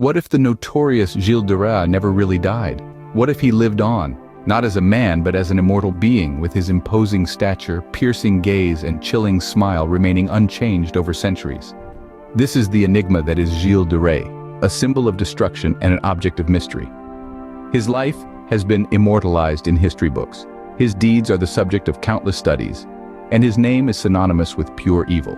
What if the notorious Gilles de Rais never really died? What if he lived on, not as a man but as an immortal being, with his imposing stature, piercing gaze, and chilling smile remaining unchanged over centuries? This is the enigma that is Gilles de Rais, a symbol of destruction and an object of mystery. His life has been immortalized in history books. His deeds are the subject of countless studies, and his name is synonymous with pure evil.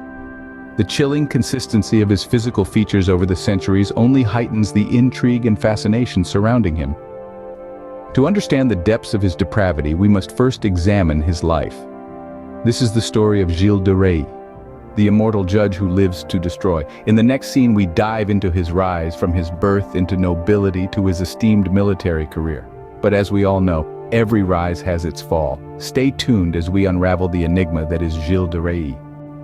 The chilling consistency of his physical features over the centuries only heightens the intrigue and fascination surrounding him. To understand the depths of his depravity, we must first examine his life. This is the story of Gilles de Rais, the immortal judge who lives to destroy. In the next scene, we dive into his rise from his birth into nobility to his esteemed military career. But as we all know, every rise has its fall. Stay tuned as we unravel the enigma that is Gilles de Rais.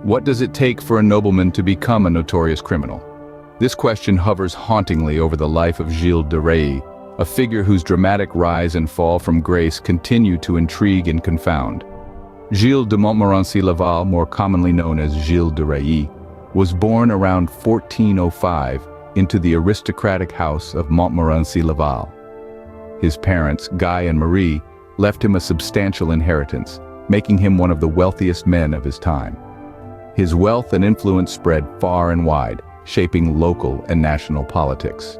What does it take for a nobleman to become a notorious criminal? This question hovers hauntingly over the life of Gilles de Rais, a figure whose dramatic rise and fall from grace continue to intrigue and confound. Gilles de Montmorency-Laval, more commonly known as Gilles de Rais, was born around 1405 into the aristocratic house of Montmorency-Laval. His parents, Guy and Marie, left him a substantial inheritance, making him one of the wealthiest men of his time. His wealth and influence spread far and wide, shaping local and national politics.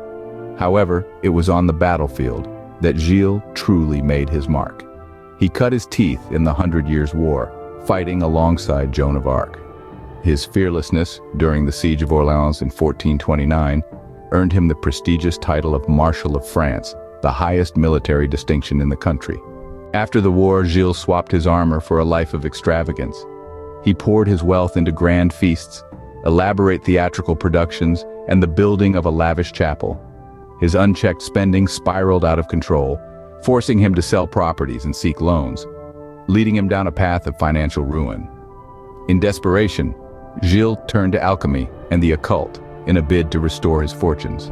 However, it was on the battlefield that Gilles truly made his mark. He cut his teeth in the 100 Years' War, fighting alongside Joan of Arc. His fearlessness during the Siege of Orleans in 1429 earned him the prestigious title of Marshal of France, the highest military distinction in the country. After the war, Gilles swapped his armor for a life of extravagance. He poured his wealth into grand feasts, elaborate theatrical productions, and the building of a lavish chapel. His unchecked spending spiraled out of control, forcing him to sell properties and seek loans, leading him down a path of financial ruin. In desperation, Gilles turned to alchemy and the occult in a bid to restore his fortunes.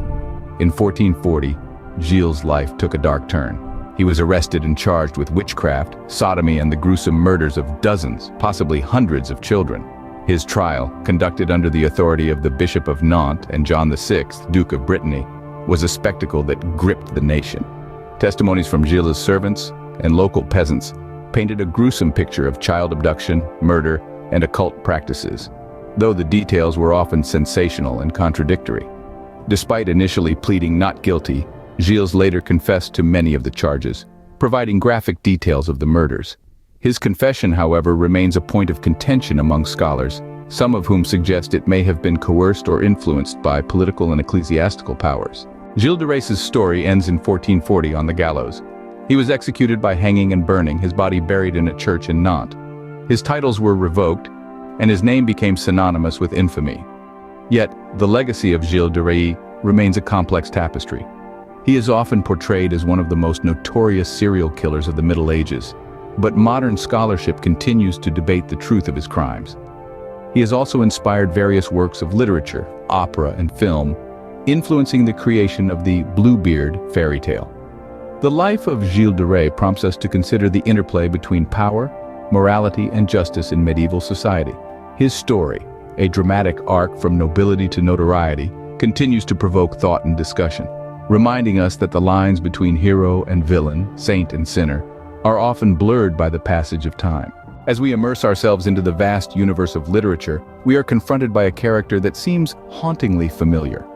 In 1440, Gilles' life took a dark turn. He was arrested and charged with witchcraft, sodomy, and the gruesome murders of dozens, possibly hundreds of children. His trial, conducted under the authority of the Bishop of Nantes and John VI, Duke of Brittany, was a spectacle that gripped the nation. Testimonies from Gilles' servants and local peasants painted a gruesome picture of child abduction, murder, and occult practices, though the details were often sensational and contradictory. Despite initially pleading not guilty, Gilles later confessed to many of the charges, providing graphic details of the murders. His confession, however, remains a point of contention among scholars, some of whom suggest it may have been coerced or influenced by political and ecclesiastical powers. Gilles de Rais's story ends in 1440 on the gallows. He was executed by hanging and burning, his body buried in a church in Nantes. His titles were revoked, and his name became synonymous with infamy. Yet, the legacy of Gilles de Rais remains a complex tapestry. He is often portrayed as one of the most notorious serial killers of the Middle Ages, but modern scholarship continues to debate the truth of his crimes. He has also inspired various works of literature, opera, and film, influencing the creation of the Bluebeard fairy tale. The life of Gilles de Rais prompts us to consider the interplay between power, morality, and justice in medieval society. His story, a dramatic arc from nobility to notoriety, continues to provoke thought and discussion, reminding us that the lines between hero and villain, saint and sinner, are often blurred by the passage of time. As we immerse ourselves into the vast universe of literature, we are confronted by a character that seems hauntingly familiar.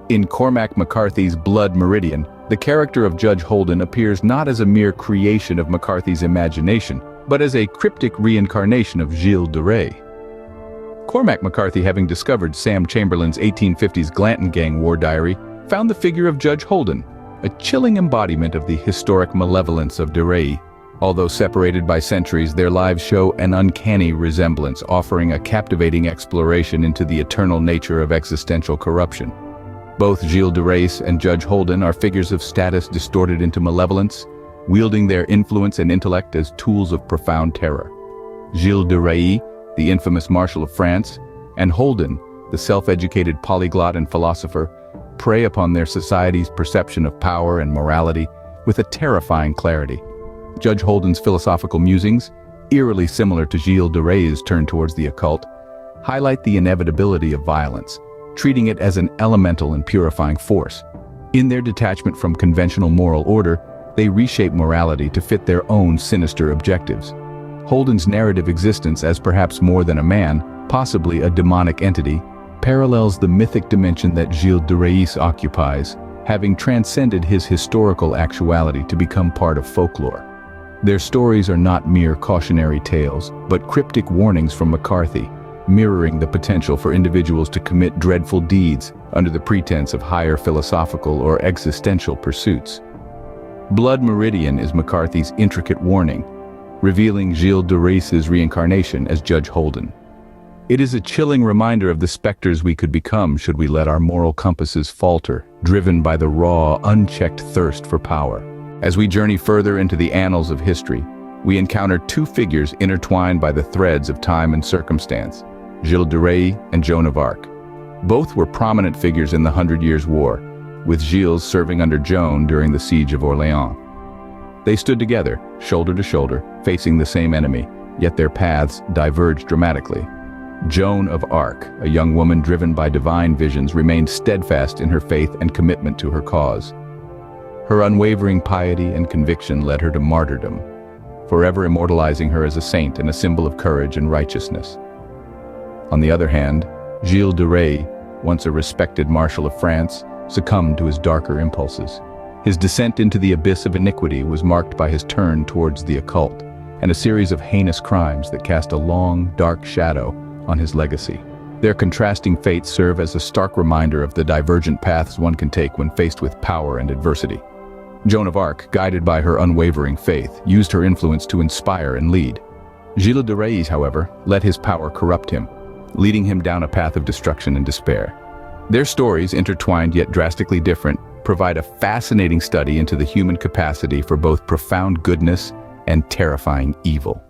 In Cormac McCarthy's Blood Meridian, the character of Judge Holden appears not as a mere creation of McCarthy's imagination, but as a cryptic reincarnation of Gilles de Rais. Cormac McCarthy, having discovered Sam Chamberlain's 1850s Glanton Gang war diary, found the figure of Judge Holden, a chilling embodiment of the historic malevolence of de Rais. Although separated by centuries, their lives show an uncanny resemblance, offering a captivating exploration into the eternal nature of existential corruption. Both Gilles de Rais and Judge Holden are figures of status distorted into malevolence, wielding their influence and intellect as tools of profound terror. Gilles de Rais, the infamous Marshal of France, and Holden, the self-educated polyglot and philosopher, prey upon their society's perception of power and morality with a terrifying clarity. Judge Holden's philosophical musings, eerily similar to Gilles de Rais's turn towards the occult, highlight the inevitability of violence, treating it as an elemental and purifying force. In their detachment from conventional moral order, they reshape morality to fit their own sinister objectives. Holden's narrative existence as perhaps more than a man, possibly a demonic entity, parallels the mythic dimension that Gilles de Rais occupies, having transcended his historical actuality to become part of folklore. Their stories are not mere cautionary tales, but cryptic warnings from McCarthy, mirroring the potential for individuals to commit dreadful deeds under the pretense of higher philosophical or existential pursuits. Blood Meridian is McCarthy's intricate warning, revealing Gilles de Rais's reincarnation as Judge Holden. It is a chilling reminder of the specters we could become should we let our moral compasses falter, driven by the raw, unchecked thirst for power. As we journey further into the annals of history, we encounter two figures intertwined by the threads of time and circumstance, Gilles de Rais and Joan of Arc. Both were prominent figures in the 100 Years' War, with Gilles serving under Joan during the Siege of Orléans. They stood together, shoulder to shoulder, facing the same enemy, yet their paths diverged dramatically. Joan of Arc, a young woman driven by divine visions, remained steadfast in her faith and commitment to her cause. Her unwavering piety and conviction led her to martyrdom, forever immortalizing her as a saint and a symbol of courage and righteousness. On the other hand, Gilles de Rais, once a respected marshal of France, succumbed to his darker impulses. His descent into the abyss of iniquity was marked by his turn towards the occult, and a series of heinous crimes that cast a long, dark shadow on his legacy. Their contrasting fates serve as a stark reminder of the divergent paths one can take when faced with power and adversity. Joan of Arc, guided by her unwavering faith, used her influence to inspire and lead. Gilles de Rais, however, let his power corrupt him, leading him down a path of destruction and despair. Their stories, intertwined yet drastically different, provide a fascinating study into the human capacity for both profound goodness and terrifying evil.